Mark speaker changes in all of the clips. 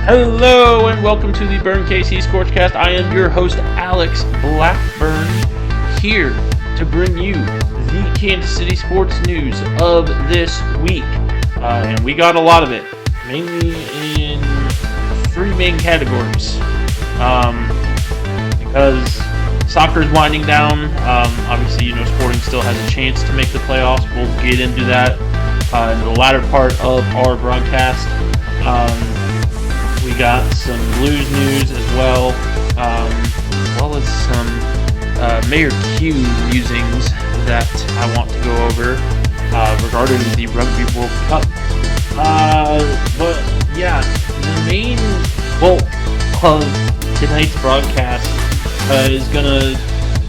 Speaker 1: Hello and welcome to the Burn KC ScorchCast. I am your host, Alex Blackburn, here to bring you the Kansas City sports news of this week. And we got a lot of it, mainly in three main categories. Because soccer is winding down. Obviously, Sporting still has a chance to make the playoffs. We'll get into that in the latter part of our broadcast. We got some Blues news as well as some Mayor Q musings that I want to go over regarding the Rugby World Cup. But yeah, the main bulk of tonight's broadcast is going to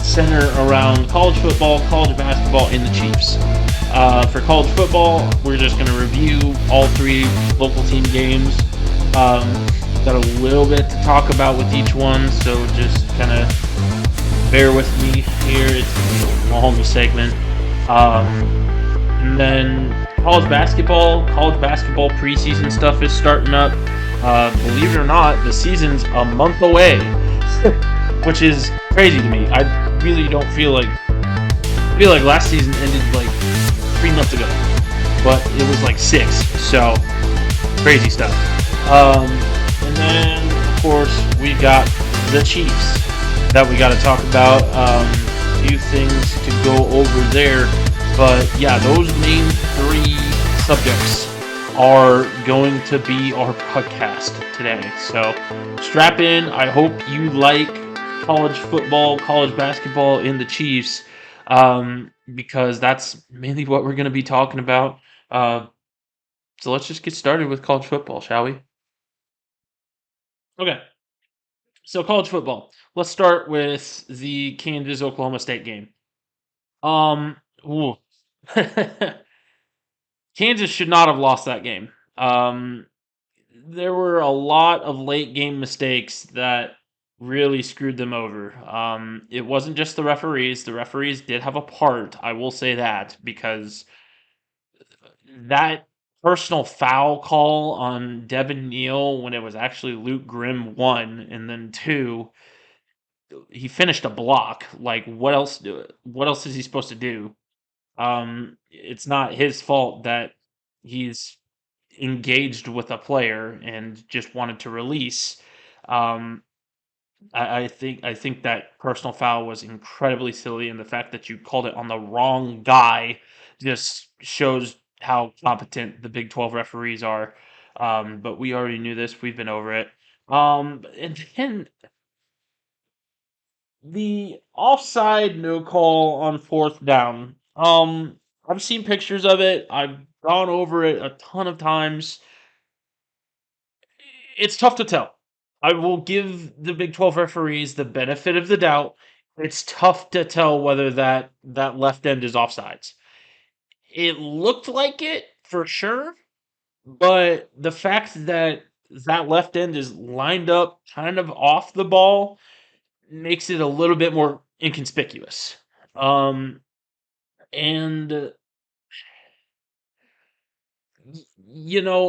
Speaker 1: center around college football, college basketball, and the Chiefs. For college football, we're just going to review all three local team games. Got a little bit to talk about with each one, so just kind of bear with me here. It's a long segment. And then college basketball preseason stuff is starting up. Believe it or not, the season's a month away, which is crazy to me. I really don't feel like last season ended like 3 months ago, but it was like 6, so crazy stuff. And then, of course, we got the Chiefs that we got to talk about. A few things to go over there. But, yeah, those main 3 subjects are going to be our podcast today. So, strap in. I hope you like college football, college basketball, and the Chiefs, because that's mainly what we're going to be talking about. So let's just get started with college football, shall we? Okay, so college football. Let's start with the Kansas-Oklahoma State game. Ooh. Kansas should not have lost that game. There were a lot of late game mistakes that really screwed them over. It wasn't just the referees. The referees did have a part, I will say that, because that personal foul call on Devin Neal when it was actually Luke Grimm 1, and then 2, he finished a block. Like, what else is he supposed to do? It's not his fault that he's engaged with a player and just wanted to release. I think that personal foul was incredibly silly, and the fact that you called it on the wrong guy just shows how competent the Big 12 referees are. But we already knew this; we've been over it. And then the offside no call on 4th down. I've seen pictures of it. I've gone over it a ton of times. It's tough to tell. I will give the Big 12 referees the benefit of the doubt. It's tough to tell whether that left end is offsides. It looked like it for sure, but the fact that that left end is lined up kind of off the ball makes it a little bit more inconspicuous. And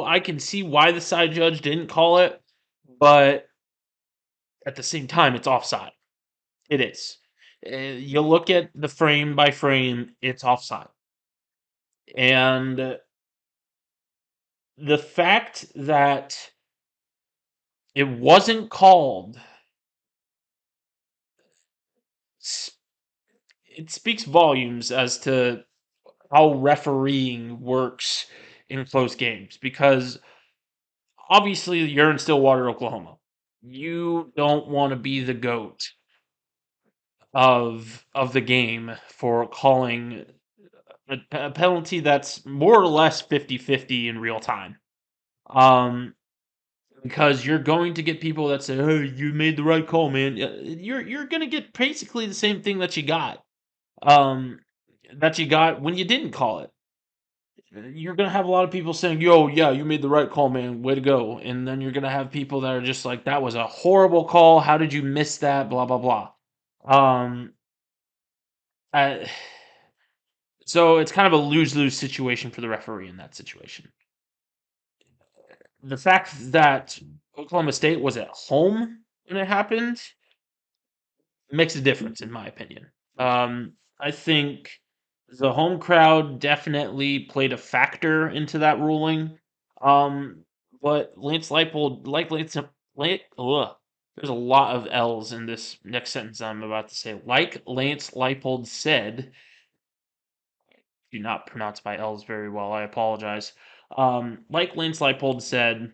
Speaker 1: I can see why the side judge didn't call it, but at the same time, it's offside. It is. You look at the frame by frame, it's offside. And the fact that it wasn't called, it speaks volumes as to how refereeing works in close games. Because obviously, you're in Stillwater, Oklahoma. You don't want to be the GOAT of the game for calling a penalty that's more or less 50-50 in real time. Because you're going to get people that say, "Hey, you made the right call, man." You're going to get basically the same thing that you got when you didn't call it. You're going to have a lot of people saying, "Yo, yeah, you made the right call, man. Way to go." And then you're going to have people that are just like, "That was a horrible call. How did you miss that? Blah, blah, blah." So it's kind of a lose-lose situation for the referee in that situation. The fact that Oklahoma State was at home when it happened, makes a difference in my opinion. I think the home crowd definitely played a factor into that ruling. Um, but Lance Leipold, like there's a lot of L's in this next sentence I'm about to say. Like Lance Leipold said, do not pronounce my L's very well. I apologize. Like Lance Leipold said,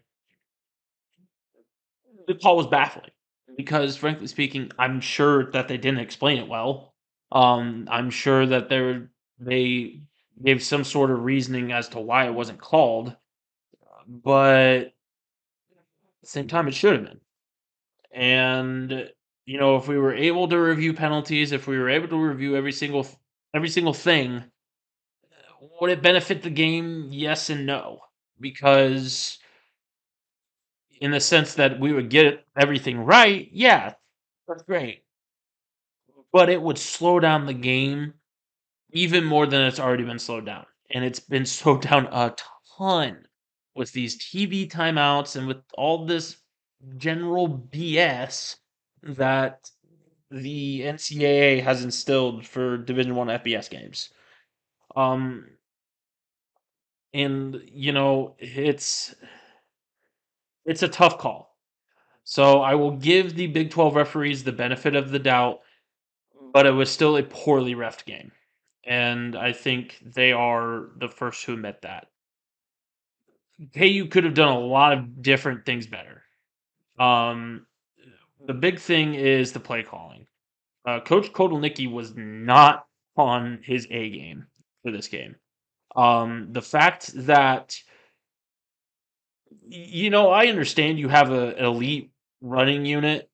Speaker 1: the call was baffling because, frankly speaking, I'm sure that they didn't explain it well. I'm sure that they gave some sort of reasoning as to why it wasn't called, but at the same time, it should have been. And if we were able to review penalties, if we were able to review every single thing, would it benefit the game? Yes and no, because in the sense that we would get everything right, yeah, that's great. But it would slow down the game even more than it's already been slowed down. And it's been slowed down a ton with these TV timeouts and with all this general BS that the NCAA has instilled for Division One FBS games. Um, and it's a tough call. So I will give the Big 12 referees the benefit of the doubt, but it was still a poorly refed game. And I think they are the first to admit that. KU could have done a lot of different things better. Um, the big thing is the play calling. Coach Kotelnicki was not on his A game for this game. The fact that I understand you have an elite running unit,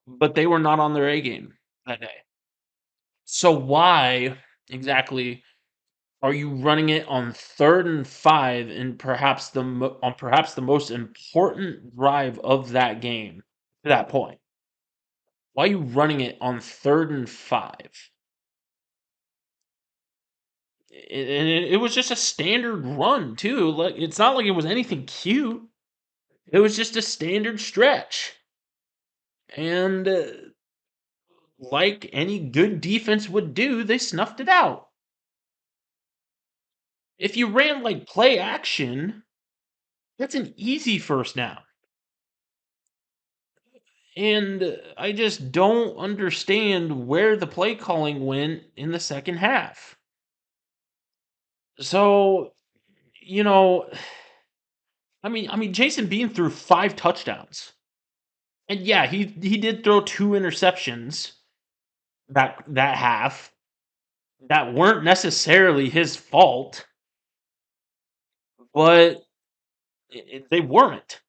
Speaker 1: but they were not on their A game that day. So why exactly are you running it on 3rd and 5 and perhaps the most important drive of that game to that point? Why are you running it on 3rd and 5? And it was just a standard run too. Like it's not like it was anything cute. It was just a standard stretch. And like any good defense would do, they snuffed it out. If you ran like play action, that's an easy first down. And I just don't understand where the play calling went in the second half. So, you know, I mean, Jason Bean threw 5 touchdowns, and yeah, he did throw 2 interceptions that half that weren't necessarily his fault, but they weren't.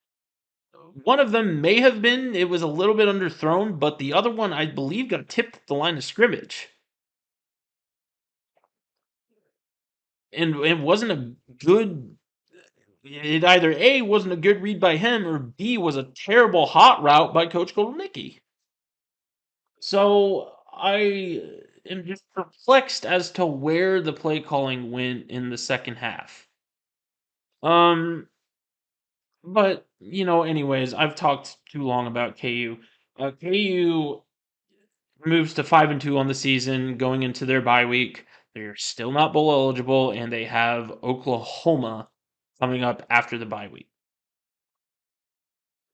Speaker 1: One of them may have been it was a little bit underthrown, but the other one I believe got tipped at the line of scrimmage. And it wasn't a good it either A wasn't a good read by him or B was a terrible hot route by Coach Golnicki. So I am just perplexed as to where the play calling went in the second half. Um, but anyways, I've talked too long about KU. KU moves to 5-2 on the season, going into their bye week. They're still not bowl eligible, and they have Oklahoma coming up after the bye week.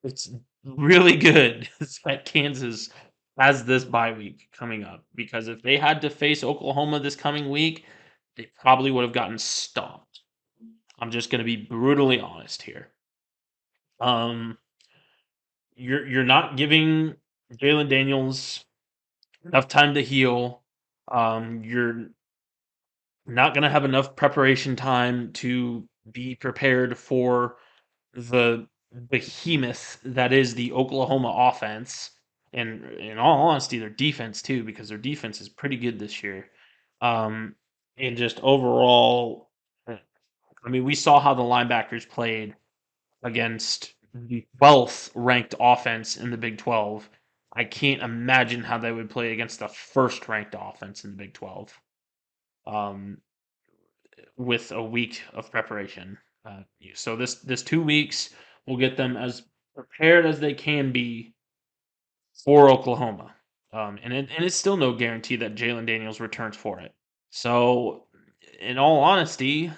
Speaker 1: It's really good that Kansas has this bye week coming up because if they had to face Oklahoma this coming week, they probably would have gotten stomped. I'm just going to be brutally honest here. Um, you're not giving Jalen Daniels enough time to heal. You're not going to have enough preparation time to be prepared for the behemoth that is the Oklahoma offense, and in all honesty, their defense too, because their defense is pretty good this year. Um, and just overall, I mean, we saw how the linebackers played against the 12th ranked offense in the Big 12. I can't imagine how they would play against the first ranked offense in the Big 12. Um, with a week of preparation. So this 2 weeks will get them as prepared as they can be for Oklahoma. And it's still no guarantee that Jalen Daniels returns for it. So, in all honesty,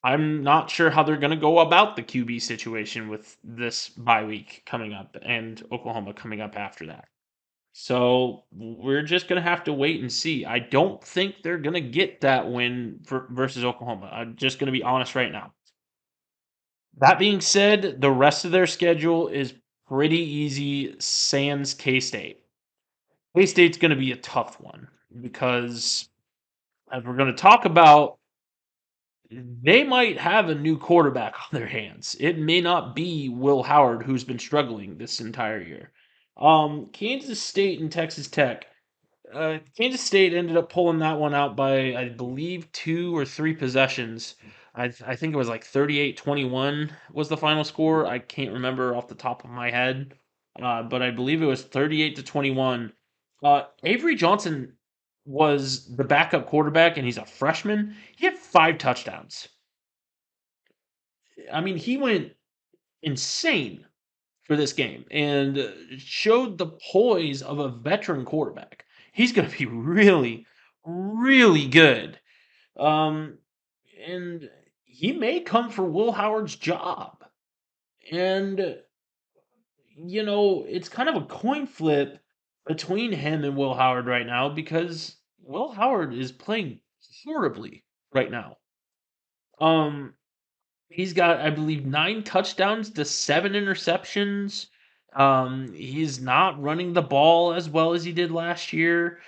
Speaker 1: I'm not sure how they're going to go about the QB situation with this bye week coming up and Oklahoma coming up after that. So we're just going to have to wait and see. I don't think they're going to get that win versus Oklahoma. I'm just going to be honest right now. That being said, the rest of their schedule is pretty easy, sans K State. K State's going to be a tough one because, as we're going to talk about, they might have a new quarterback on their hands. It may not be Will Howard, who's been struggling this entire year. Kansas State and Texas Tech. Kansas State ended up pulling that one out by, I believe, 2 or 3 possessions. I think it was like 38-21 was the final score. I can't remember off the top of my head, but I believe it was 38-21. Avery Johnson was the backup quarterback, and he's a freshman. He had 5 touchdowns. I mean, he went insane for this game and showed the poise of a veteran quarterback. He's going to be really, really good. Um, and he may come for Will Howard's job. And, it's kind of a coin flip between him and Will Howard right now because Will Howard is playing horribly right now. Um, He's got, I believe, 9 touchdowns to 7 interceptions. He's not running the ball as well as he did last year.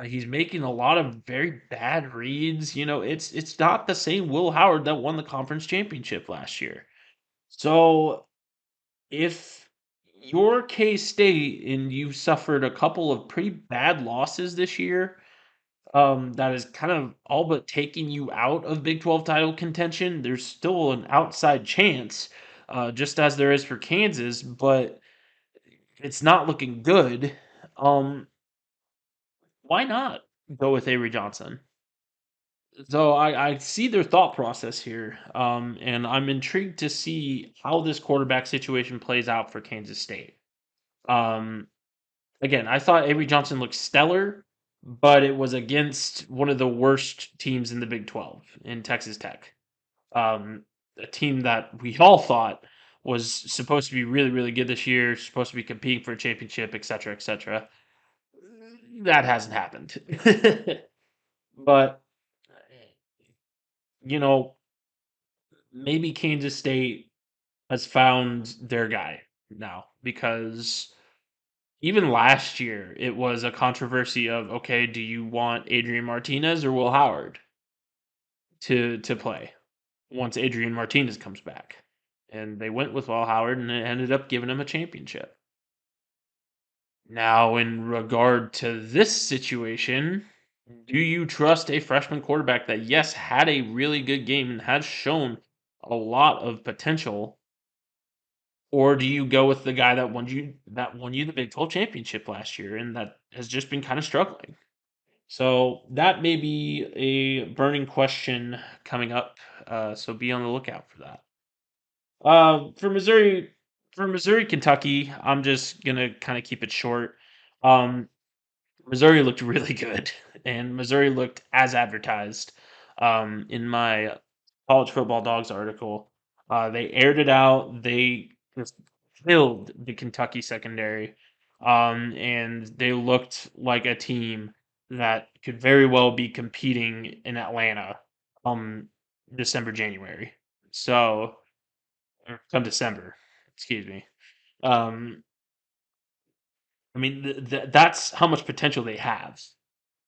Speaker 1: He's making a lot of very bad reads. It's not the same Will Howard that won the conference championship last year. So if you're K State and you suffered a couple of pretty bad losses this year, that is kind of all but taking you out of Big 12 title contention. There's still an outside chance, just as there is for Kansas, but it's not looking good. Um, why not go with Avery Johnson? So I see their thought process here, and I'm intrigued to see how this quarterback situation plays out for Kansas State. Um, Again, I thought Avery Johnson looked stellar, but it was against one of the worst teams in the Big 12 in Texas Tech. A team that we all thought was supposed to be really, really good this year, supposed to be competing for a championship, et cetera, et cetera. That hasn't happened. But, you know, maybe Kansas State has found their guy now because even last year, it was a controversy of, okay, do you want Adrian Martinez or Will Howard to play once Adrian Martinez comes back? And they went with Will Howard, and it ended up giving him a championship. Now, in regard to this situation, do you trust a freshman quarterback that, yes, had a really good game and has shown a lot of potential, or do you go with the guy that won you the Big 12 championship last year and that has just been kind of struggling? So that may be a burning question coming up. So be on the lookout for that. For Missouri, Kentucky, I'm just gonna kind of keep it short. Um, Missouri looked really good, and Missouri looked as advertised. In my college football dogs article, they aired it out. They just killed the Kentucky secondary, and they looked like a team that could very well be competing in Atlanta, um, December, January. So, or come December, excuse me. Um, I mean, that's how much potential they have.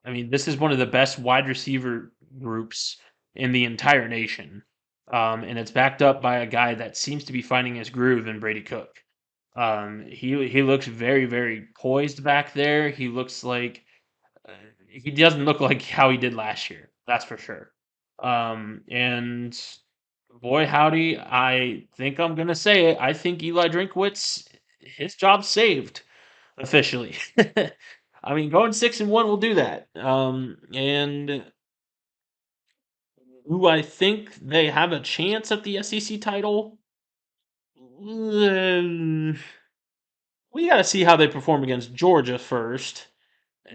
Speaker 1: I mean, this is one of the best wide receiver groups in the entire nation. And it's backed up by a guy that seems to be finding his groove in Brady Cook. He looks very, very poised back there. He looks like he doesn't look like how he did last year. That's for sure. And boy, howdy, I think I'm gonna say it. I think Eli Drinkwitz, his job's saved officially. I mean, going 6-1 will do that. And do I think they have a chance at the SEC title? Um, we got to see how they perform against Georgia first,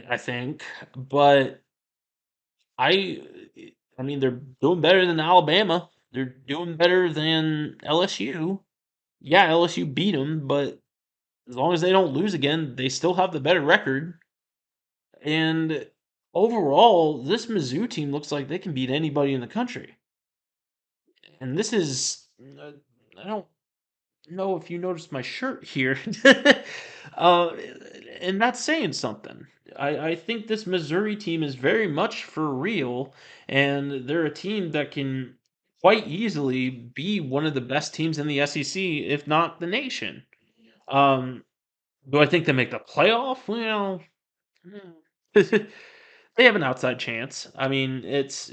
Speaker 1: I think. But I, I mean, they're doing better than Alabama. They're doing better than LSU. Yeah, LSU beat them, but as long as they don't lose again, they still have the better record. And overall, this Mizzou team looks like they can beat anybody in the country. And this is, I don't know if you noticed my shirt here, uh, and that's saying something. I think this Missouri team is very much for real, and they're a team that can quite easily be one of the best teams in the SEC, if not the nation. Um, do I think they make the playoff? Well, they have an outside chance. I mean, it's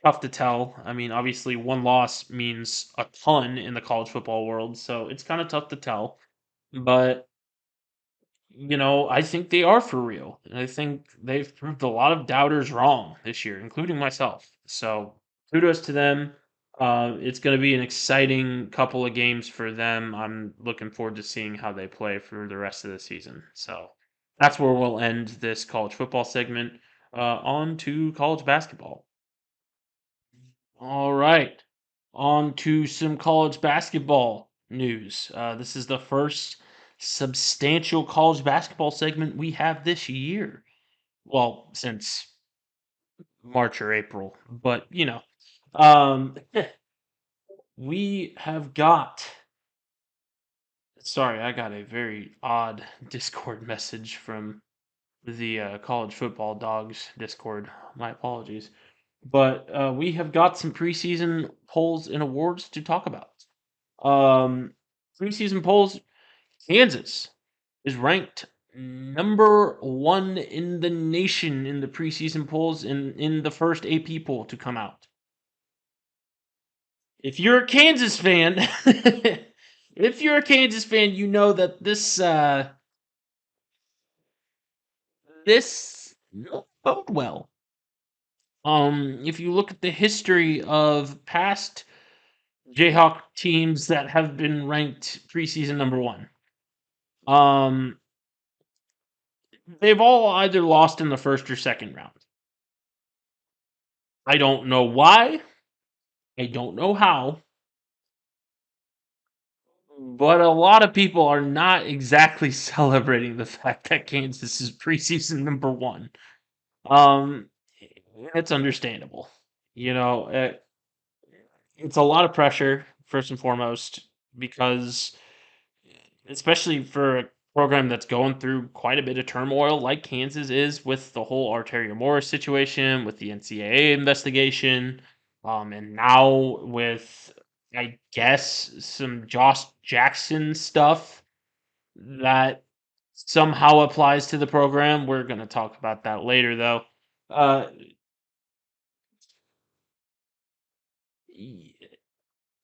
Speaker 1: tough to tell. I mean, obviously, one loss means a ton in the college football world, so it's kind of tough to tell. But I think they are for real, and I think they've proved a lot of doubters wrong this year, including myself. So kudos to them. It's going to be an exciting couple of games for them. I'm looking forward to seeing how they play for the rest of the season. So that's where we'll end this college football segment. On to college basketball. All right. On to some college basketball news. This is the first substantial college basketball segment we have this year. Well, since March or April, but um, we have got. Sorry, I got a very odd Discord message from the college football dogs Discord. My apologies. But we have got some preseason polls and awards to talk about. Um, Preseason polls, Kansas is ranked number one in the nation in the preseason polls in the first AP poll to come out. If you're a Kansas fan, if you're a Kansas fan, you know that this won't bode well. If you look at the history of past Jayhawk teams that have been ranked preseason number one, um, they've all either lost in the first or second round. I don't know why. I don't know how. But a lot of people are not exactly celebrating the fact that Kansas is preseason number one. Um, it's understandable. You know, it's a lot of pressure, first and foremost, because especially for a program that's going through quite a bit of turmoil like Kansas is with the whole Arteria Morris situation, with the NCAA investigation, and now with, I guess, some Josh Jackson stuff that somehow applies to the program. We're going to talk about that later, though. Uh, y-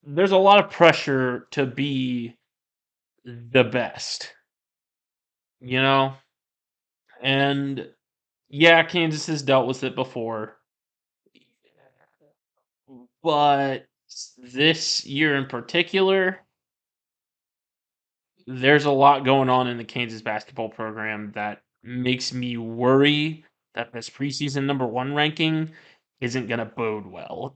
Speaker 1: there's a lot of pressure to be the best, you know? And yeah, Kansas has dealt with it before, but this year in particular, there's a lot going on in the Kansas basketball program that makes me worry that this preseason number one ranking isn't going to bode well.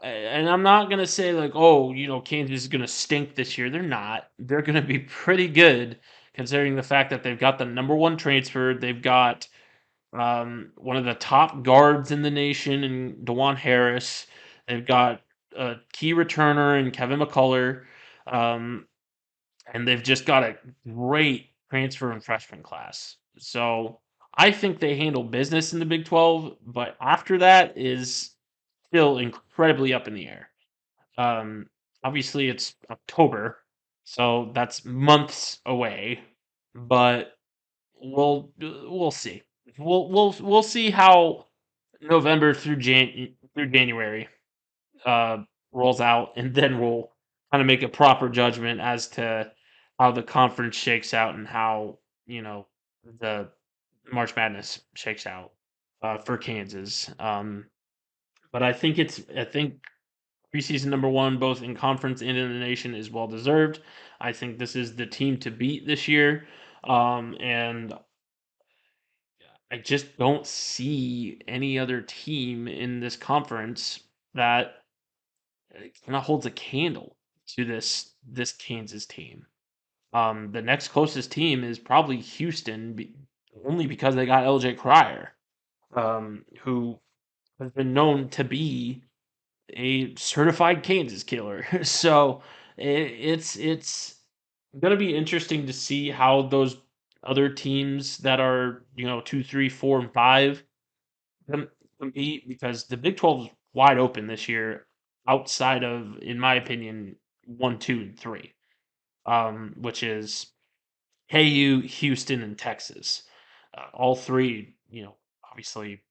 Speaker 1: And I'm not going to say, like, oh, Kansas is going to stink this year. They're not. They're going to be pretty good considering the fact that they've got the number one transfer. They've got one of the top guards in the nation in DeJuan Harris. They've got a key returner in Kevin McCullough, um, and they've just got a great transfer and freshman class. So I think they handle business in the Big 12, but after that is still incredibly up in the air. Um, Obviously, it's October, so that's months away, but we'll see. We'll see how November through January uh, rolls out, and then we'll kind of make a proper judgment as to how the conference shakes out and how the March Madness shakes out for Kansas. But I think preseason number one, both in conference and in the nation, is well deserved. I think this is the team to beat this year. And I just don't see any other team in this conference that kind of holds a candle to this Kansas team. The next closest team is probably Houston, only because they got LJ Cryer, who has been known to be a certified Kansas killer. So it's gonna be interesting to see how those other teams that are 2, 3, 4, and 5 com- compete, because the Big 12 is wide open this year, outside of, in my opinion, 1, 2, and 3, which is KU, Houston, and Texas. All three, obviously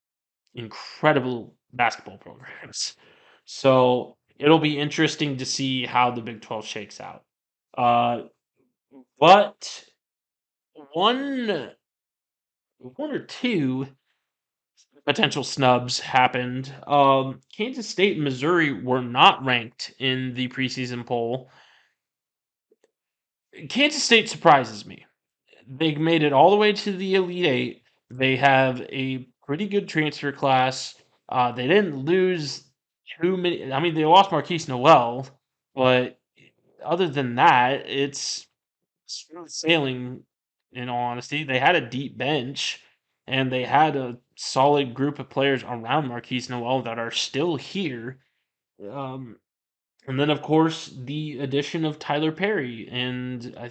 Speaker 1: incredible basketball programs. So it'll be interesting to see how the Big 12 shakes out. Uh, but one, one or two potential snubs happened. Kansas State and Missouri were not ranked in the preseason poll. Kansas State surprises me. They made it all the way to the Elite Eight. They have a pretty good transfer class. They didn't lose too many. I mean, they lost Marquise Noel, but other than that, it's smooth sailing. In all honesty, they had a deep bench, and they had a solid group of players around Marquise Noel that are still here. Um, and then, of course, the addition of Tyler Perry, and I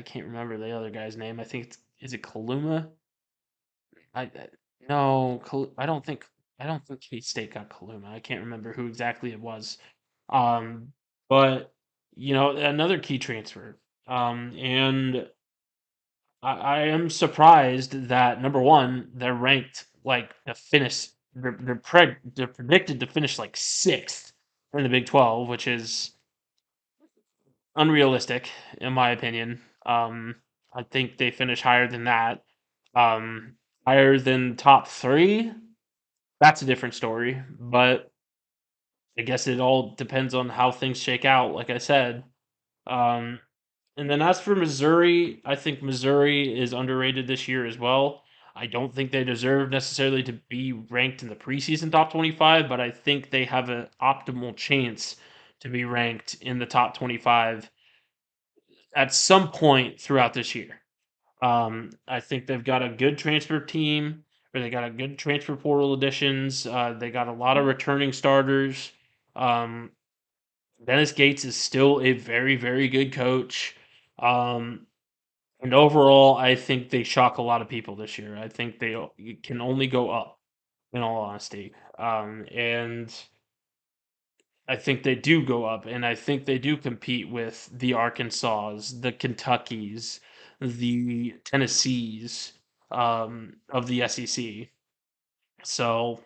Speaker 1: can't remember the other guy's name. I think is it Kaluma? I no, I don't think K State got Kaluma. I can't remember who exactly it was. Um, but another key transfer. And I am surprised that number one, they're ranked like to finish. They're predicted to finish like sixth in the Big 12, which is unrealistic in my opinion. I think they finish higher than that. Um, Higher than top three. That's a different story, but I guess it all depends on how things shake out. Like I said, um, and then as for Missouri, I think Missouri is underrated this year as well. I don't think they deserve necessarily to be ranked in the preseason top 25, but I think they have an optimal chance to be ranked in the top 25 at some point throughout this year. I think they've got a good transfer team, or they got a good transfer portal additions. They got a lot of returning starters. Um, Dennis Gates is still a very, very good coach. Um, and overall, I think they shock a lot of people this year. I think they can only go up, in all honesty. And I think they do go up, and I think they do compete with the Arkansas, the Kentuckys, the Tennessees of the SEC. So,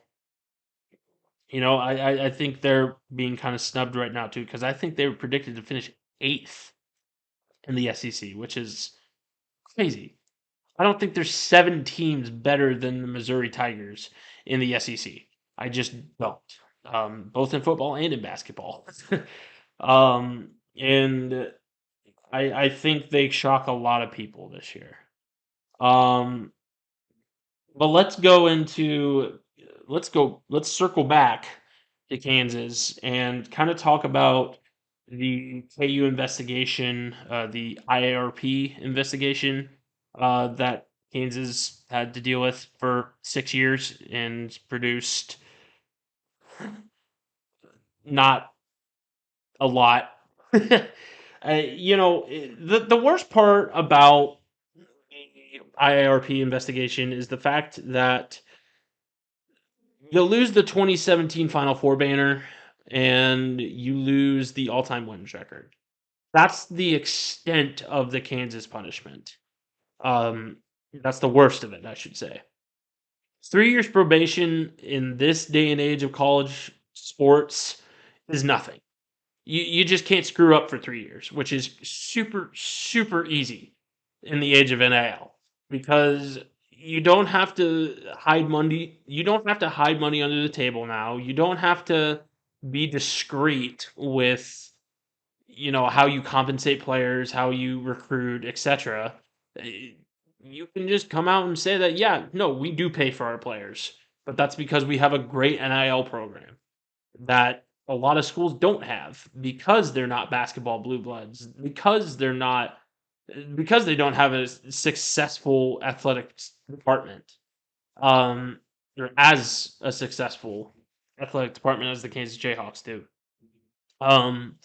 Speaker 1: I think they're being kind of snubbed right now too, because I think they were predicted to finish eighth in the SEC, which is crazy. I don't think there's 7 teams better than the Missouri Tigers in the SEC. I just don't. Both in football and in basketball. And I think they shock a lot of people this year. Um, but let's circle back to Kansas and kind of talk about the KU investigation, the IARP investigation that Kansas had to deal with for 6 years and produced not a lot. The worst part about the IARP investigation is the fact that you'll lose the 2017 Final Four banner and you lose the all-time wins record. That's the extent of the Kansas punishment. Um, that's the worst of it, I should say. 3 years probation in this day and age of college sports is nothing. You just can't screw up for 3 years, which is super, super easy in the age of NIL, because you don't have to hide money. You don't have to hide money under the table now. You don't have to. be discreet with how you compensate players, how you recruit, etc. You can just come out and say that, yeah, no, we do pay for our players, but that's because we have a great NIL program that a lot of schools don't have because they're not basketball blue bloods, because they don't have a successful athletic department, um, or as a successful athletic department as the Kansas Jayhawks do. Um,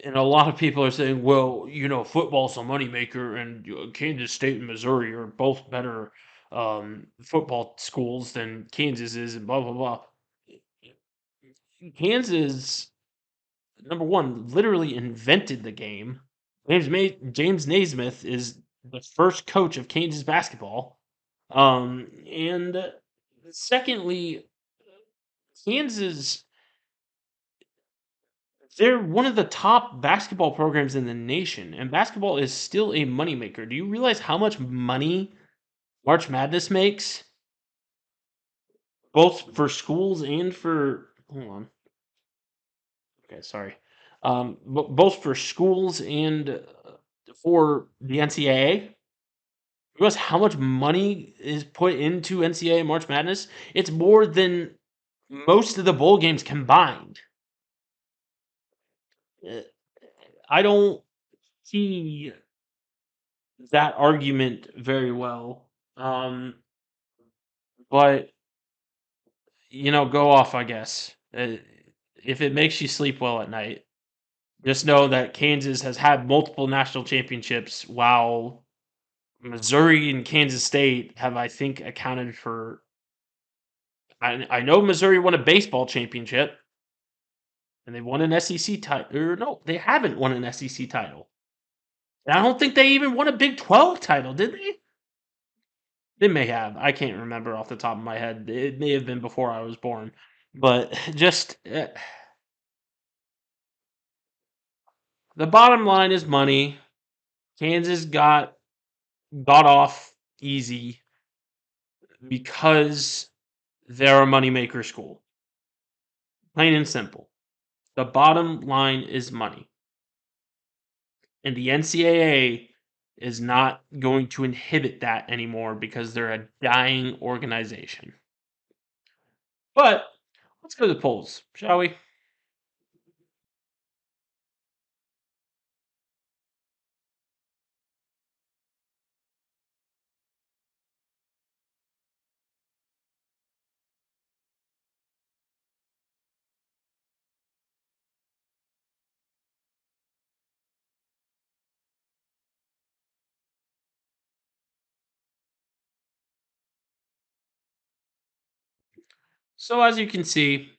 Speaker 1: and a lot of people are saying, well, football's a moneymaker, and Kansas State and Missouri are both better football schools than Kansas is, and blah, blah, blah. Kansas, number one, literally invented the game. James Naismith is the first coach of Kansas basketball. And secondly, Kansas, they're one of the top basketball programs in the nation, and basketball is still a moneymaker. Do you realize how much money March Madness makes? Both for schools and for hold on. Okay, sorry. Both for schools and for the NCAA. You realize how much money is put into NCAA March Madness? It's more than most of the bowl games combined. Uh, I don't see that argument very well. But go off, I guess. If it makes you sleep well at night, just know that Kansas has had multiple national championships, while Missouri and Kansas State have, I think, accounted for. I know Missouri won a baseball championship, and they won an SEC title. Or no, they haven't won an SEC title. And I don't think they even won a Big 12 title, did they? They may have. I can't remember off the top of my head. It may have been before I was born. But just the bottom line is money. Kansas got off easy because they're a moneymaker school. Plain and simple. The bottom line is money. And the NCAA is not going to inhibit that anymore because they're a dying organization. But let's go to the polls, shall we? So as you can see,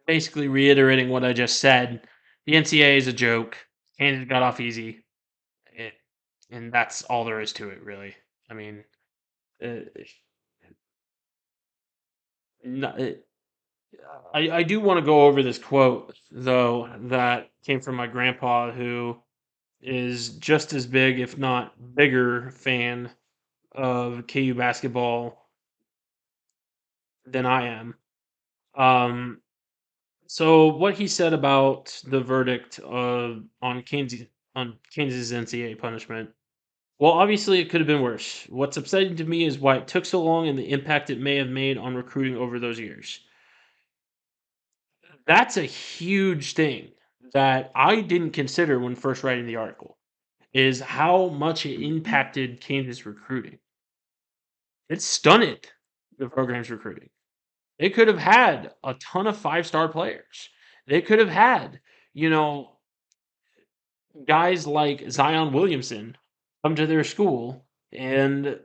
Speaker 1: basically reiterating what I just said, the NCAA is a joke. Kansas got off easy, it, and that's all there is to it, really. I mean, uh, I do want to go over this quote though that came from my grandpa, who is just as big, if not bigger, fan of KU basketball than I am. Um, So what he said about the verdict on Kansas NCAA punishment. Well, obviously it could have been worse. What's upsetting to me is why it took so long and the impact it may have made on recruiting over those years. That's a huge thing that I didn't consider when first writing the article, is how much it impacted Kansas recruiting. It stunted the program's recruiting. They could have had a ton of five-star players. They could have had, you know, guys like Zion Williamson come to their school and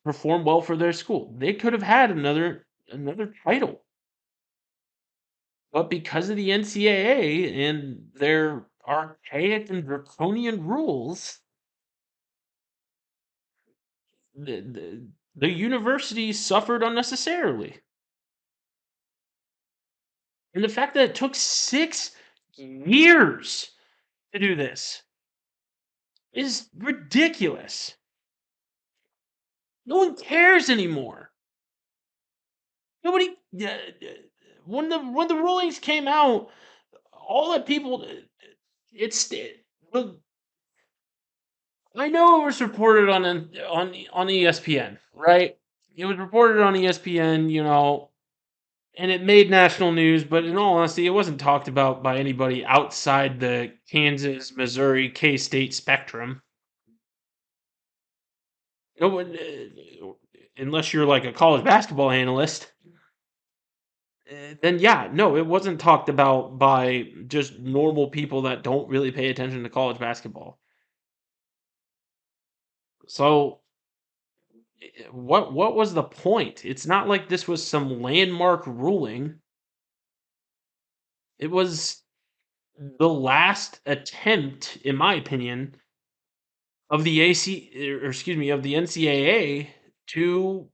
Speaker 1: perform well for their school. They could have had another title. But because of the NCAA and their archaic and draconian rules, the university suffered unnecessarily. And the fact that it took 6 years to do this is ridiculous. No one cares anymore. Nobody. when the rulings came out, all that people it's well, I know it was reported on ESPN, right? It was reported on ESPN, and it made national news, but in all honesty, it wasn't talked about by anybody outside the Kansas, Missouri, K-State spectrum. No one, unless you're like a college basketball analyst, then yeah, no, it wasn't talked about by just normal people that don't really pay attention to college basketball. So, what was the point? It's not like this was some landmark ruling. It was the last attempt, in my opinion, of the of the NCAA to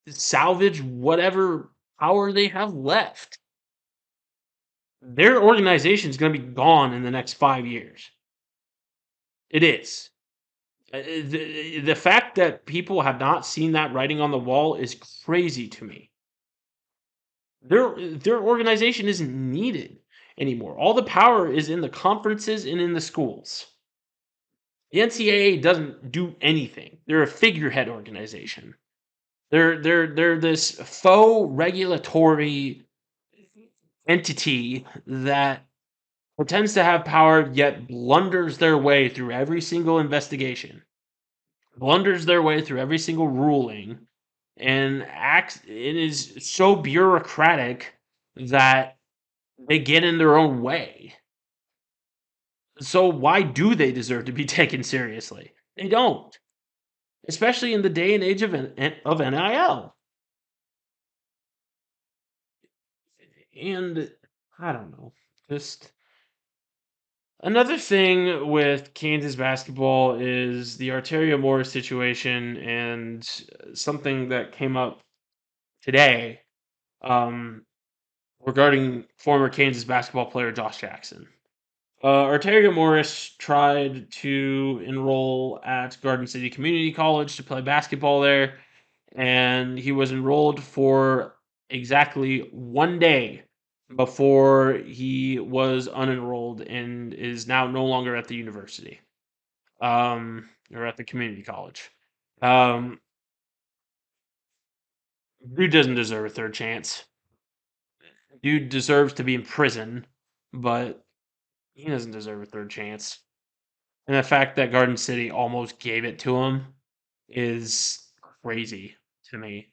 Speaker 1: salvage whatever power they have left. Their organization is going to be gone in the next 5 years. It is. The fact that people have not seen that writing on the wall is crazy to me. Their organization isn't needed anymore. All the power is in the conferences and in the schools. The NCAA doesn't do anything. They're a figurehead organization. They're this faux regulatory entity that pretends to have power yet blunders their way through every single investigation, blunders their way through every single ruling, and acts it is so bureaucratic that they get in their own way. So why do they deserve to be taken seriously? They don't, especially in the day and age of NIL. And I don't know, just another thing with Kansas basketball is the Arterio Morris situation, and something that came up today um, regarding former Kansas basketball player Josh Jackson. Arterio Morris tried to enroll at Garden City Community College to play basketball there, and he was enrolled for exactly 1 day before he was unenrolled and is now no longer at the university, or at the community college. Um, Dude doesn't deserve a third chance. Dude deserves to be in prison, but he doesn't deserve a third chance. And the fact that Garden City almost gave it to him is crazy to me.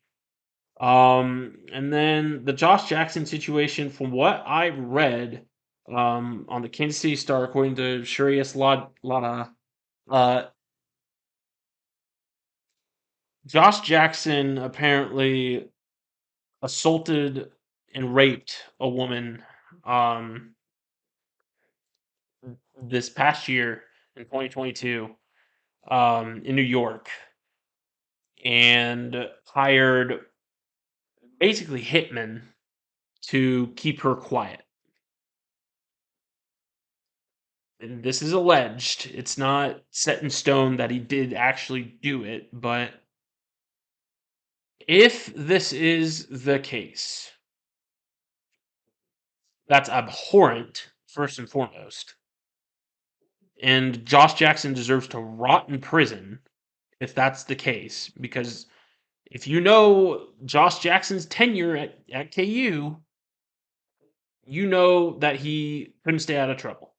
Speaker 1: And then the Josh Jackson situation, from what I read, on the Kansas City Star, according to Shurius Lada, uh, Josh Jackson apparently assaulted and raped a woman, um, this past year in 2022, in New York, and hired basically hitmen to keep her quiet. And this is alleged. It's not set in stone that he did actually do it, but if this is the case, that's abhorrent, first and foremost. And Josh Jackson deserves to rot in prison if that's the case, because if you know Josh Jackson's tenure at KU, you know that he couldn't stay out of trouble.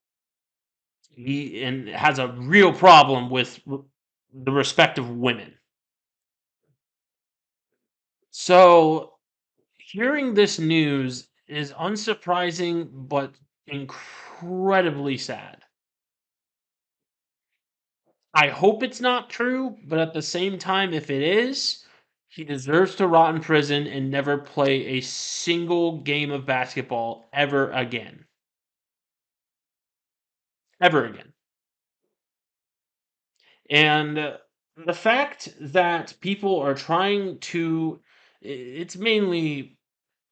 Speaker 1: He and has a real problem with the respect of women. So hearing this news is unsurprising, but incredibly sad. I hope it's not true, but at the same time, if it is, he deserves to rot in prison and never play a single game of basketball ever again. Ever again. And the fact that people are trying to, it's mainly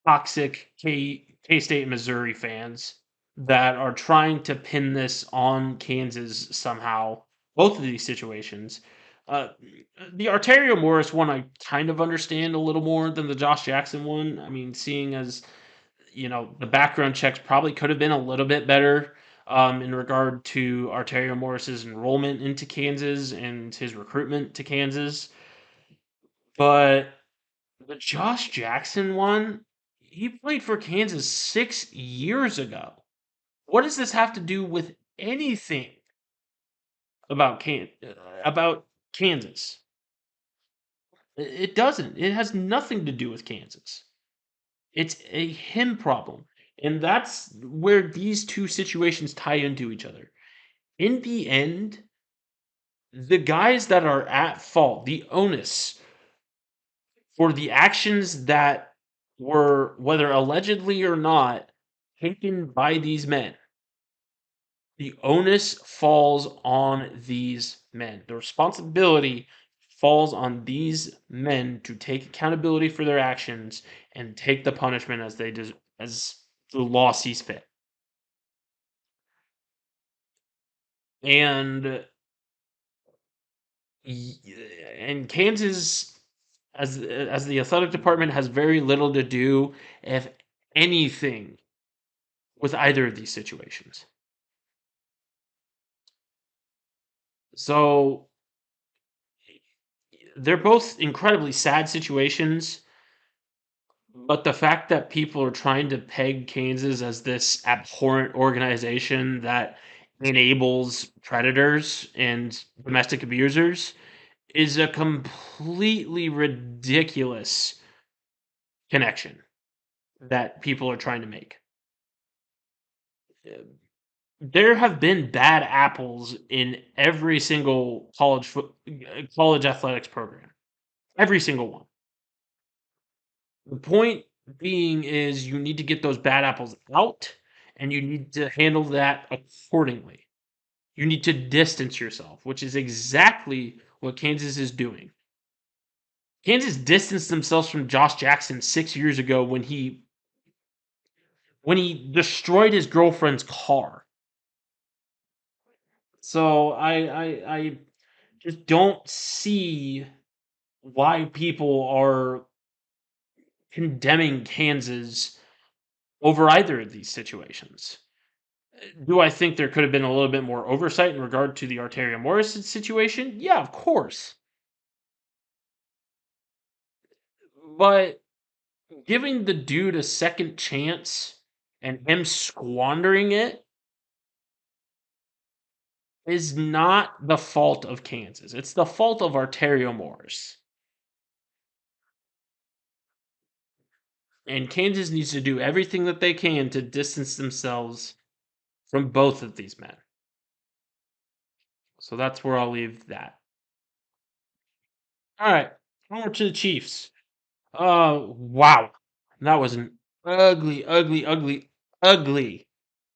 Speaker 1: toxic K State Missouri fans that are trying to pin this on Kansas somehow. Both of these situations. Uh, the Arterio Morris one, I kind of understand a little more than the Josh Jackson one. I mean, seeing as the background checks probably could have been a little bit better in regard to Arterio Morris's enrollment into Kansas and his recruitment to Kansas. But the Josh Jackson one, he played for Kansas 6 years ago. What does this have to do with anything about about Kansas? It doesn't. It has nothing to do with Kansas. It's a him problem. And that's where these two situations tie into each other. In the end, the guys that are at fault, the onus for the actions that were, whether allegedly or not, taken by these men, the onus falls on these men. The responsibility falls on these men to take accountability for their actions and take the punishment as as the law sees fit. And and Kansas, as the athletic department, has very little to do, if anything, with either of these situations. So they're both incredibly sad situations, but the fact that people are trying to peg Kansas as this abhorrent organization that enables predators and domestic abusers is a completely ridiculous connection that people are trying to make. There have been bad apples in every single college athletics program. Every single one. The point being is you need to get those bad apples out and you need to handle that accordingly. You need to distance yourself, which is exactly what Kansas is doing. Kansas distanced themselves from Josh Jackson 6 years ago when he destroyed his girlfriend's car. So I just don't see why people are condemning Kansas over either of these situations. Do I think there could have been a little bit more oversight in regard to the Arterio Morris situation? Yeah, of course. But giving the dude a second chance and him squandering it is not the fault of Kansas. It's the fault of Arterio Morris. And Kansas needs to do everything that they can to distance themselves from both of these men. So that's where I'll leave that. All right, over to the Chiefs. Wow. That was an ugly, ugly, ugly, ugly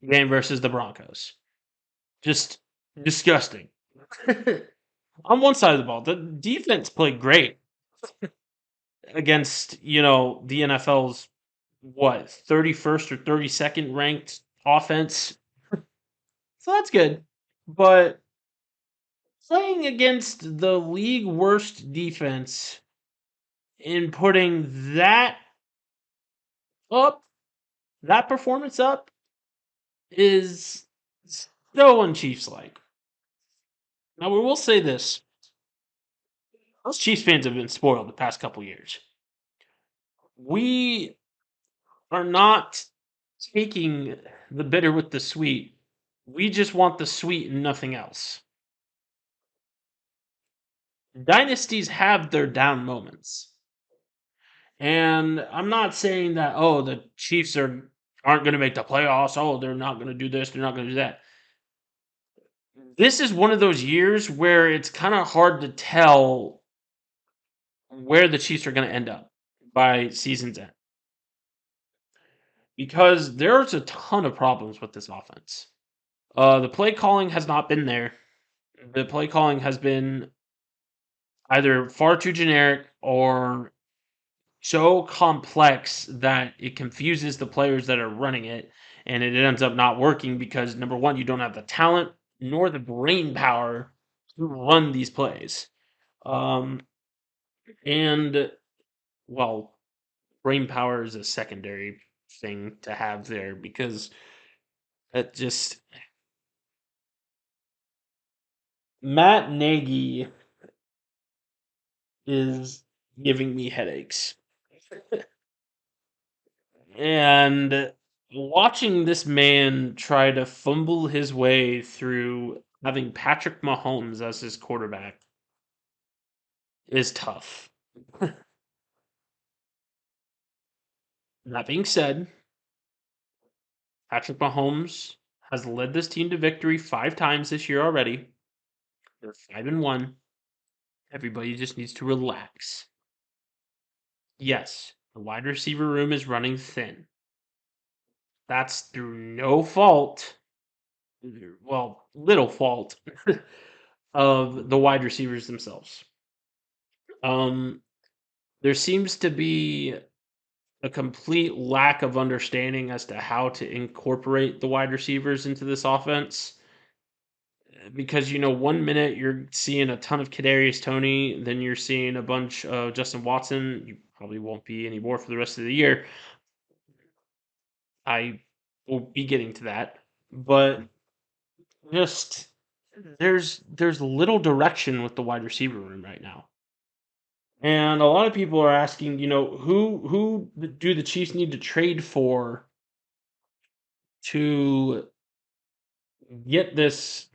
Speaker 1: game versus the Broncos. Just disgusting. On one side of the ball, the defense played great against, the NFL's 31st or 32nd ranked offense. So that's good. But playing against the league worst defense and putting up, that performance up, is so un-Chiefs like. Now, we will say this. Us Chiefs fans have been spoiled the past couple years. We are not taking the bitter with the sweet. We just want the sweet and nothing else. Dynasties have their down moments. And I'm not saying that, the Chiefs aren't going to make the playoffs. They're not going to do this. They're not going to do that. This is one of those years where it's kind of hard to tell where the Chiefs are going to end up by season's end. Because there's a ton of problems with this offense. The play calling has not been there. The play calling has been either far too generic or so complex that it confuses the players that are running it, and it ends up not working because, number one, you don't have the talent nor the brain power to run these plays. And, well, brain power is a secondary thing to have there because it just Matt Nagy is giving me headaches. And watching this man try to fumble his way through having Patrick Mahomes as his quarterback is tough. That being said, Patrick Mahomes has led this team to victory 5 times this year already. They're 5-1. Everybody just needs to relax. Yes, the wide receiver room is running thin. That's through no fault, well, little fault of the wide receivers themselves. Um, there seems to be a complete lack of understanding as to how to incorporate the wide receivers into this offense. Because 1 minute you're seeing a ton of Kadarius Toney, then you're seeing a bunch of Justin Watson. You probably won't be anymore for the rest of the year. I will be getting to that, but just there's little direction with the wide receiver room right now. And a lot of people are asking, who do the Chiefs need to trade for to get this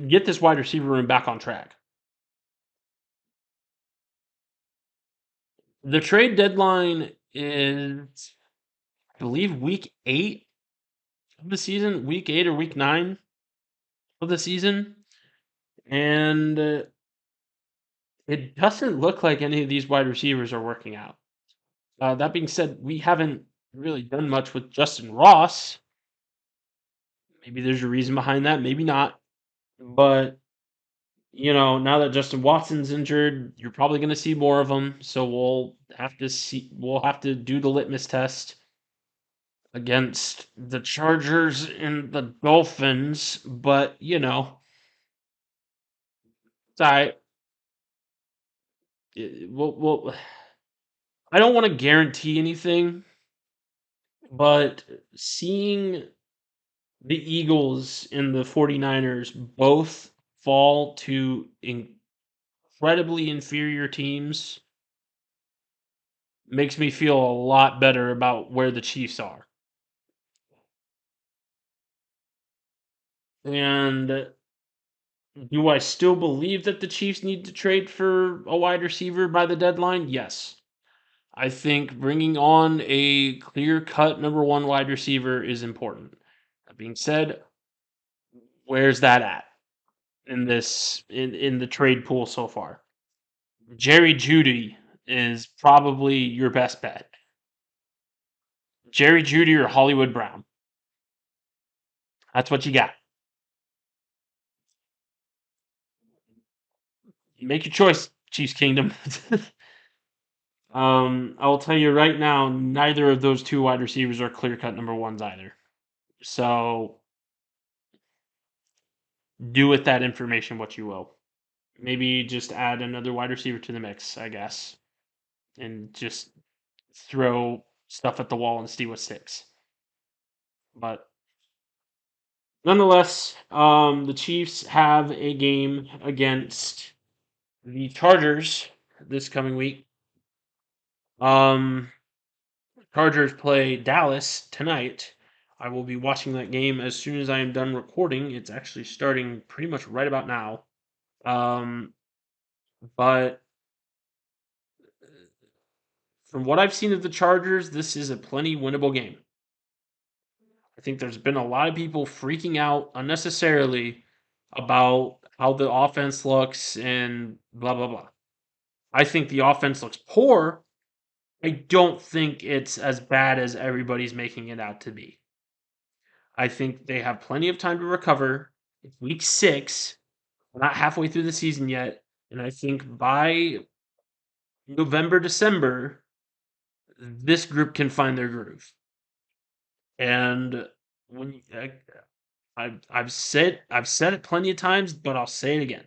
Speaker 1: get this wide receiver room back on track? The trade deadline is, I believe, week 8 of the season, week 8 or week 9 of the season, and it doesn't look like any of these wide receivers are working out. That being said, we haven't really done much with Justin Ross. Maybe there's a reason behind that, maybe not. But now that Justin Watson's injured, you're probably going to see more of them. So we'll have to do the litmus test against the Chargers and the Dolphins. But it's all right. Well, I don't want to guarantee anything, but seeing the Eagles and the 49ers both fall to incredibly inferior teams makes me feel a lot better about where the Chiefs are. And do I still believe that the Chiefs need to trade for a wide receiver by the deadline? Yes. I think bringing on a clear-cut number 1 wide receiver is important. That being said, where's that at in the trade pool so far? Jerry Jeudy is probably your best bet. Jerry Jeudy or Hollywood Brown. That's what you got. Make your choice, Chiefs Kingdom. I will tell you right now, neither of those 2 wide receivers are clear-cut number 1s either. So do with that information what you will. Maybe just add another wide receiver to the mix, I guess, and just throw stuff at the wall and see what sticks. But nonetheless, the Chiefs have a game against the Chargers this coming week. Chargers play Dallas tonight. I will be watching that game as soon as I am done recording. It's actually starting pretty much right about now. But from what I've seen of the Chargers, this is a plenty winnable game. I think there's been a lot of people freaking out unnecessarily about how the offense looks and blah, blah, blah. I think the offense looks poor. I don't think it's as bad as everybody's making it out to be. I think they have plenty of time to recover. It's week 6. We're not halfway through the season yet. And I think by November, December, this group can find their groove. And when I've said it plenty of times, but I'll say it again.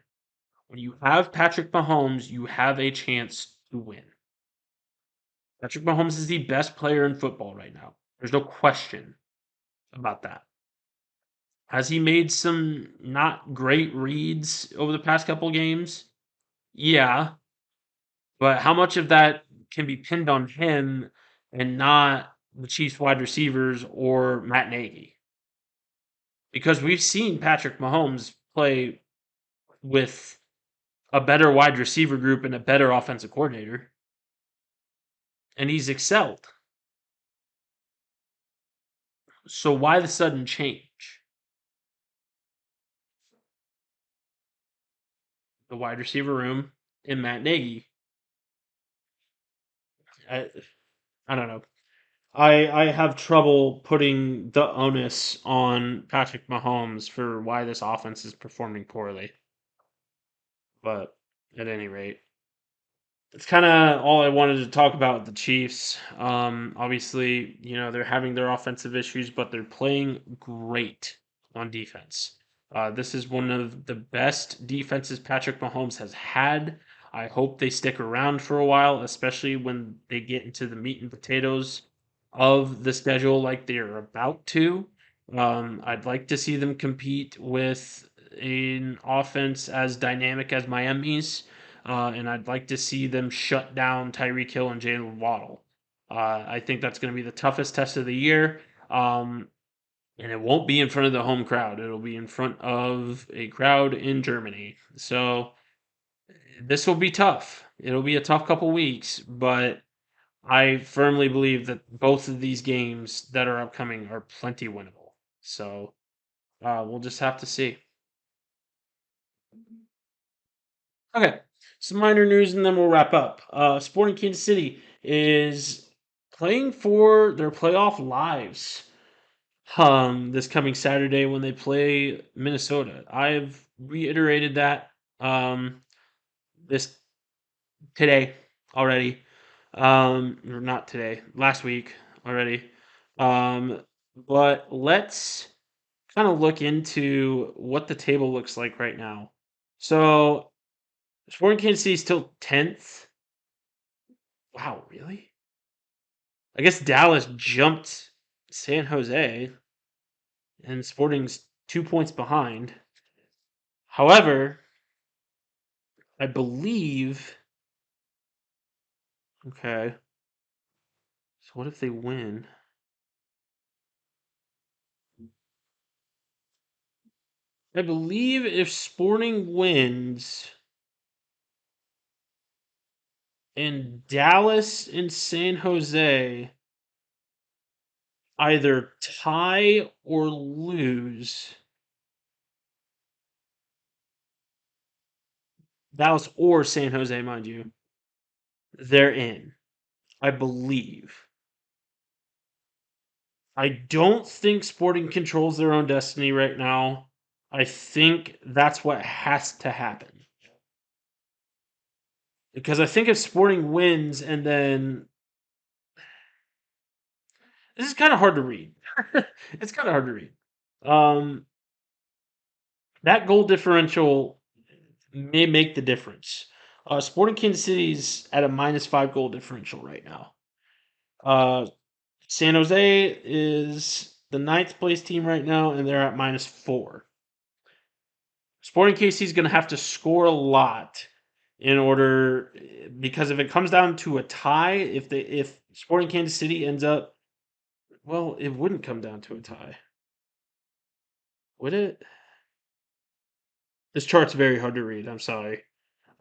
Speaker 1: When you have Patrick Mahomes, you have a chance to win. Patrick Mahomes is the best player in football right now. There's no question about that. Has he made some not great reads over the past couple games? Yeah, but how much of that can be pinned on him and not the Chiefs wide receivers or Matt Nagy? Because we've seen Patrick Mahomes play with a better wide receiver group and a better offensive coordinator, and he's excelled. So why the sudden change? The wide receiver room and Matt Nagy. I, I don't know. I have trouble putting the onus on Patrick Mahomes for why this offense is performing poorly. But at any rate, it's kind of all I wanted to talk about with the Chiefs. Obviously, they're having their offensive issues, but they're playing great on defense. This is one of the best defenses Patrick Mahomes has had. I hope they stick around for a while, especially when they get into the meat and potatoes of the schedule like they're about to. I'd like to see them compete with an offense as dynamic as Miami's. And I'd like to see them shut down Tyreek Hill and Jalen Waddle. I think that's going to be the toughest test of the year. And it won't be in front of the home crowd. It'll be in front of a crowd in Germany. So this will be tough. It'll be a tough couple weeks, but I firmly believe that both of these games that are upcoming are plenty winnable. So we'll just have to see. Okay, some minor news and then we'll wrap up. Sporting Kansas City is playing for their playoff lives this coming Saturday when they play Minnesota. I've reiterated that this today already. Or not today, last week already. But let's kind of look into what the table looks like right now. So Sporting Kansas City is still 10th. Wow, really? I guess Dallas jumped San Jose, and Sporting's 2 points behind. However, I believe. Okay. So what if they win? I believe if Sporting wins and Dallas and San Jose either tie or lose, Dallas or San Jose, mind you, they're in. I believe. I don't think Sporting controls their own destiny right now. I think that's what has to happen. Because I think if Sporting wins and then this is kind of hard to read. It's kind of hard to read. That goal differential may make the difference. Sporting Kansas City's at a -5 goal differential right now. San Jose is the 9th place team right now, and they're at -4. Sporting KC is going to have to score a lot in order, because if it comes down to a tie, if Sporting Kansas City ends up, well, it wouldn't come down to a tie, would it? This chart's very hard to read. I'm sorry.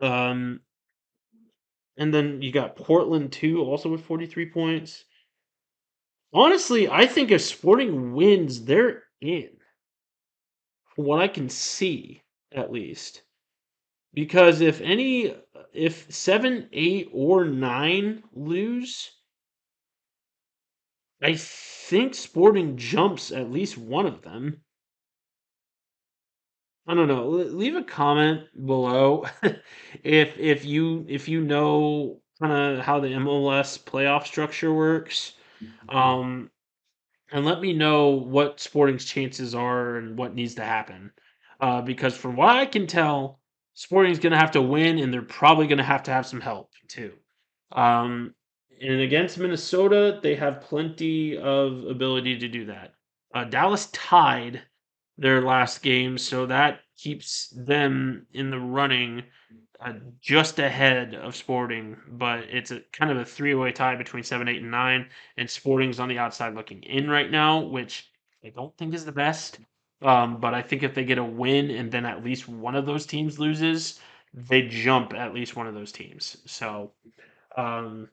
Speaker 1: And then you got Portland too, also with 43 points. Honestly, I think if Sporting wins, they're in. From what I can see, at least. Because if 7, 8, or 9 lose, I think Sporting jumps at least one of them. I don't know. Leave a comment below if you know kind of how the MLS playoff structure works. And let me know what Sporting's chances are and what needs to happen. Because from what I can tell, Sporting's going to have to win, and they're probably going to have some help too. Um, And against Minnesota, they have plenty of ability to do that. Dallas tied their last game, so that keeps them in the running just ahead of Sporting, but it's a kind of a three-way tie between 7, 8, and 9, and Sporting's on the outside looking in right now, which I don't think is the best. But I think if they get a win and then at least one of those teams loses, they jump at least one of those teams. So um,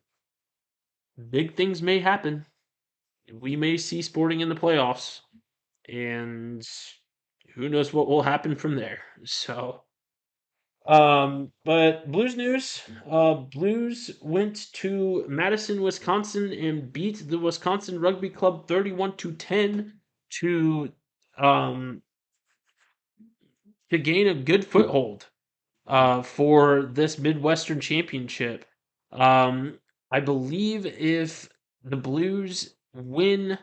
Speaker 1: big things may happen. We may see Sporting in the playoffs, and who knows what will happen from there. So but Blues news. Blues went to Madison, Wisconsin, and beat the Wisconsin Rugby Club 31-10 to um to gain a good foothold for this Midwestern Championship. Um, I believe if the Blues win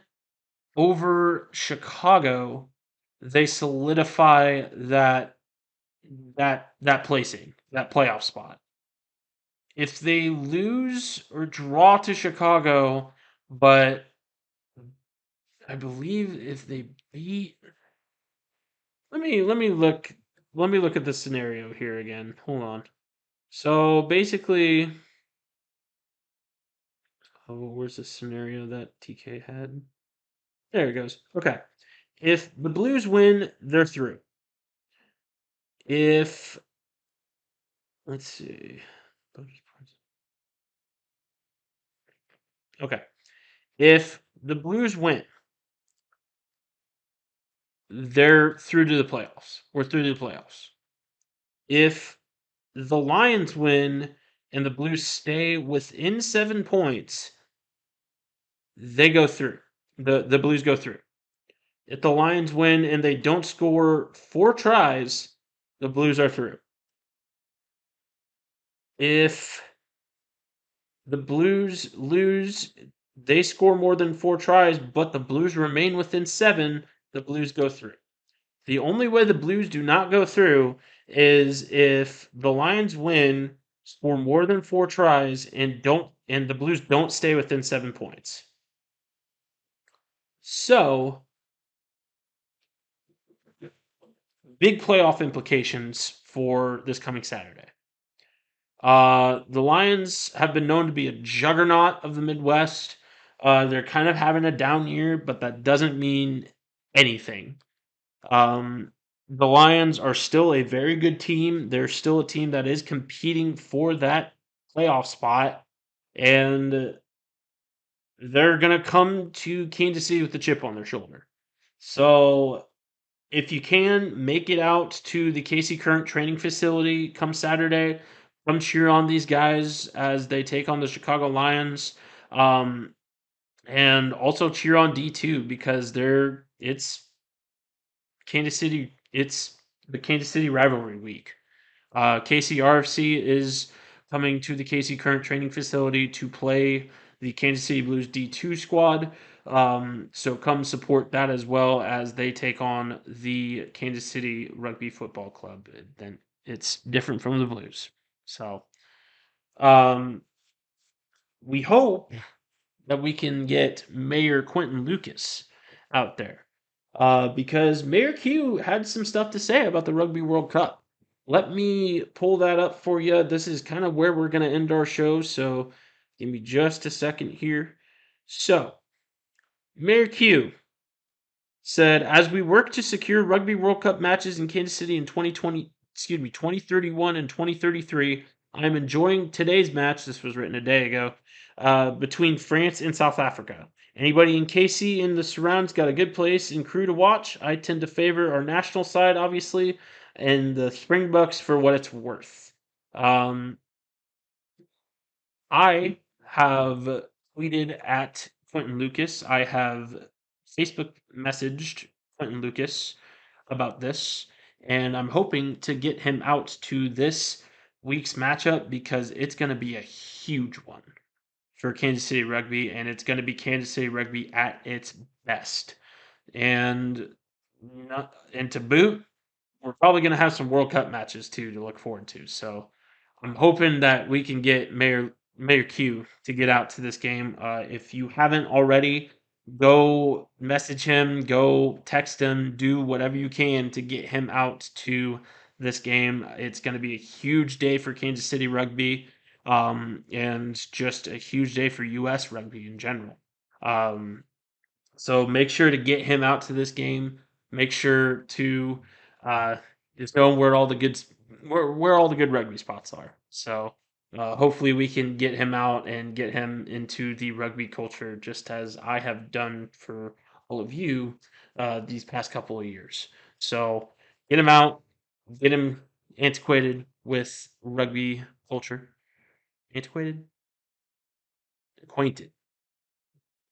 Speaker 1: over Chicago, they solidify that placing, that playoff spot. If they lose or draw to Chicago, but I believe if they beat, let me look at the scenario here again. Hold on. So basically, oh, where's the scenario that TK had? There it goes. Okay. If the Blues win, they're through. If let's see. Okay. If the Blues win, they're through to the playoffs. We're through to the playoffs. If the Lions win and the Blues stay within 7 points, they go through. The Blues go through. If the Lions win and they don't score 4 tries, the Blues are through. If the Blues lose, they score more than 4 tries, but the Blues remain within 7, the Blues go through. The only way the Blues do not go through is if the Lions win, score more than 4 tries, and the Blues don't stay within 7 points. So big playoff implications for this coming Saturday. The Lions have been known to be a juggernaut of the Midwest. They're kind of having a down year, but that doesn't mean anything. Um, the Lions are still a very good team. They're still a team that is competing for that playoff spot, and they're going to come to Kansas City with a chip on their shoulder. So, if you can, make it out to the Casey Current training facility come Saturday. Come cheer on these guys as they take on the Chicago Lions. And also cheer on D2 because it's the Kansas City rivalry week. Casey RFC is coming to the Casey Current training facility to play the Kansas City Blues D2 squad. So come support that as well as they take on the Kansas City Rugby Football Club. Then it's different from the Blues. So we hope that we can get Mayor Quentin Lucas out there. Because Mayor Q had some stuff to say about the Rugby World Cup. Let me pull that up for you. This is kind of where we're going to end our show, so give me just a second here. So, Mayor Q said, as we work to secure Rugby World Cup matches in Kansas City in 2031 and 2033, I'm enjoying today's match. This was written a day ago, between France and South Africa. Anybody in KC in the surrounds got a good place and crew to watch. I tend to favor our national side, obviously, and the Springboks for what it's worth. I have tweeted at Quentin Lucas. I have Facebook messaged Quentin Lucas about this, and I'm hoping to get him out to this week's matchup because it's going to be a huge one for Kansas City Rugby, and it's going to be Kansas City Rugby at its best. And to boot, we're probably going to have some World Cup matches too to look forward to. So I'm hoping that we can get Mayor Mayor Q to get out to this game. If you haven't already, go message him, go text him, do whatever you can to get him out to this game. It's going to be a huge day for Kansas City rugby, and just a huge day for U.S. rugby in general. Um, so make sure to get him out to this game. Make sure to uh, just know where all the where all the good rugby spots are. So hopefully we can get him out and get him into the rugby culture, just as I have done for all of you these past couple of years. So get him out, get him antiquated with rugby culture. Antiquated, acquainted.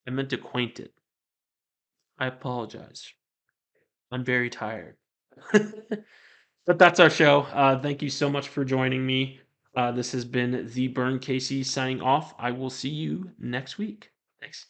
Speaker 1: I meant acquainted. I apologize. I'm very tired. But that's our show. Thank you so much for joining me. This has been the Burn Casey signing off. I will see you next week. Thanks.